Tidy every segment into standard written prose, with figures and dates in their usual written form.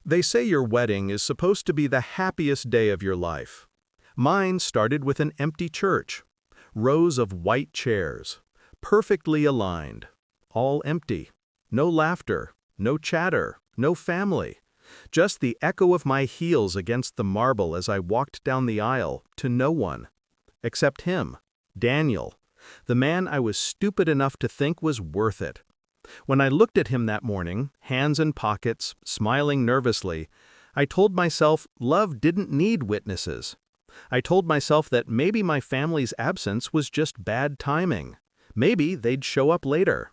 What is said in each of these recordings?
They say your wedding is supposed to be the happiest day of your life. Mine started with an empty church. Rows of white chairs, perfectly aligned, all empty. No laughter, no chatter, no family. Just the echo of my heels against the marble as I walked down the aisle to no one. Except him, Daniel, the man I was stupid enough to think was worth it. When I looked at him that morning, hands in pockets, smiling nervously, I told myself love didn't need witnesses. I told myself that maybe my family's absence was just bad timing. Maybe they'd show up later.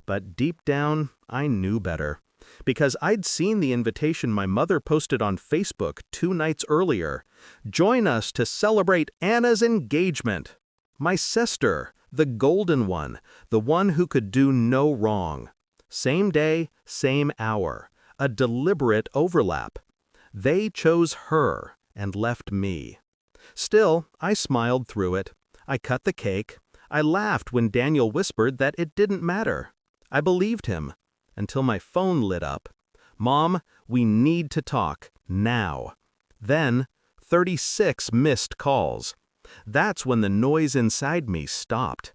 But deep down, I knew better. Because I'd seen the invitation my mother posted on Facebook 2 nights earlier. Join us to celebrate Anna's engagement. My sister, the golden one, the one who could do no wrong. Same day, same hour. A deliberate overlap. They chose her and left me. Still, I smiled through it. I cut the cake. I laughed when Daniel whispered that it didn't matter. I believed him. Until my phone lit up. Mom, we need to talk, now. Then, 36 missed calls. That's when the noise inside me stopped.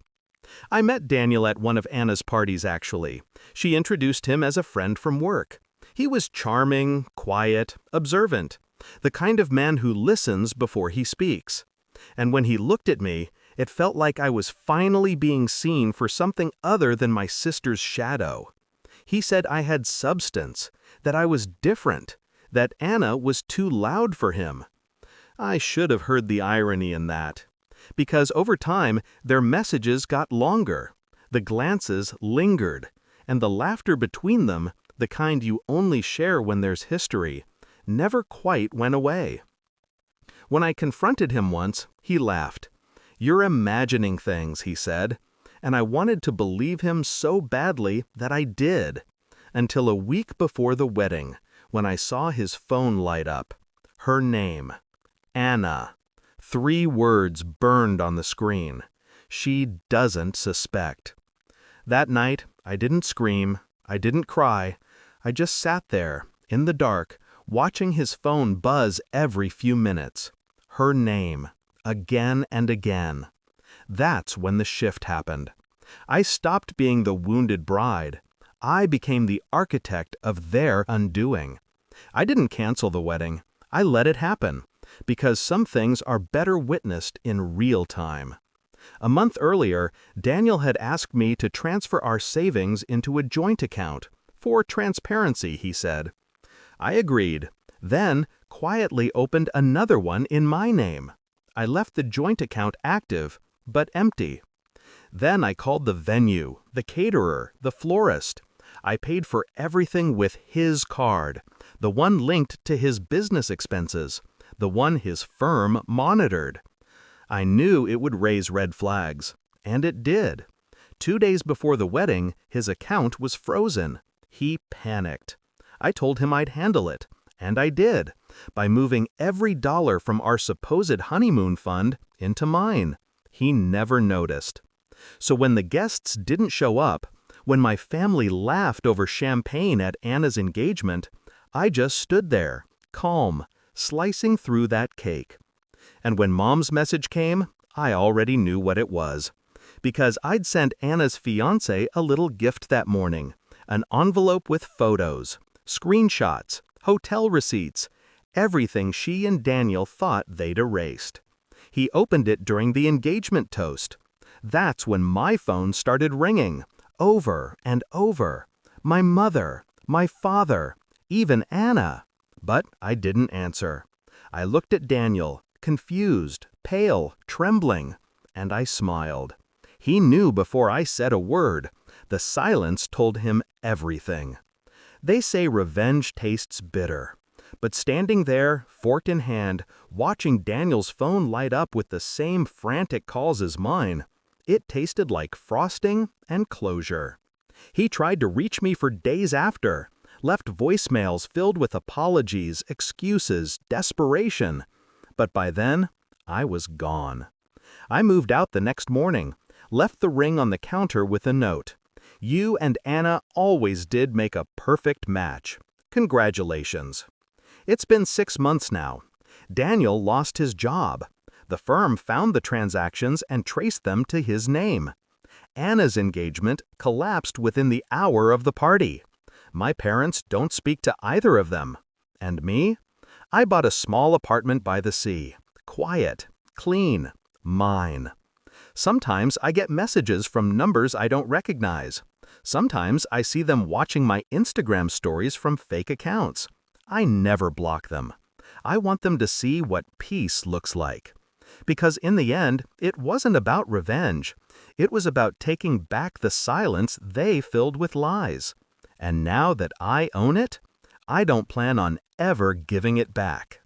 I met Daniel at one of Anna's parties, actually. She introduced him as a friend from work. He was charming, quiet, observant, the kind of man who listens before he speaks. And when he looked at me, it felt like I was finally being seen for something other than my sister's shadow. He said I had substance, that I was different, that Anna was too loud for him. I should have heard the irony in that. Because over time, their messages got longer, the glances lingered, and the laughter between them, the kind you only share when there's history, never quite went away. When I confronted him once, he laughed. "You're imagining things," he said. And I wanted to believe him so badly that I did. Until a week before the wedding, when I saw his phone light up. Her name. Anna. 3 words burned on the screen. She doesn't suspect. That night, I didn't scream. I didn't cry. I just sat there, in the dark, watching his phone buzz every few minutes. Her name. Again and again. That's when the shift happened. I stopped being the wounded bride. I became the architect of their undoing. I didn't cancel the wedding. I let it happen, because some things are better witnessed in real time. A month earlier, Daniel had asked me to transfer our savings into a joint account, for transparency, he said. I agreed, then quietly opened another one in my name. I left the joint account active, but empty. Then I called the venue, the caterer, the florist. I paid for everything with his card, the one linked to his business expenses, the one his firm monitored. I knew it would raise red flags, and it did. 2 days before the wedding, his account was frozen. He panicked. I told him I'd handle it, and I did, by moving every dollar from our supposed honeymoon fund into mine. He never noticed. So when the guests didn't show up, when my family laughed over champagne at Anna's engagement, I just stood there, calm, slicing through that cake. And when Mom's message came, I already knew what it was. Because I'd sent Anna's fiancé a little gift that morning, an envelope with photos, screenshots, hotel receipts, everything she and Daniel thought they'd erased. He opened it during the engagement toast. That's when my phone started ringing, over and over. My mother, my father, even Anna. But I didn't answer. I looked at Daniel, confused, pale, trembling, and I smiled. He knew before I said a word. The silence told him everything. They say revenge tastes bitter. But standing there, fork in hand, watching Daniel's phone light up with the same frantic calls as mine, it tasted like frosting and closure. He tried to reach me for days after, left voicemails filled with apologies, excuses, desperation. But by then, I was gone. I moved out the next morning, left the ring on the counter with a note. You and Anna always did make a perfect match. Congratulations. It's been 6 months now. Daniel lost his job. The firm found the transactions and traced them to his name. Anna's engagement collapsed within the hour of the party. My parents don't speak to either of them. And me? I bought a small apartment by the sea. Quiet, clean, mine. Sometimes I get messages from numbers I don't recognize. Sometimes I see them watching my Instagram stories from fake accounts. I never block them. I want them to see what peace looks like. Because in the end, it wasn't about revenge. It was about taking back the silence they filled with lies. And now that I own it, I don't plan on ever giving it back.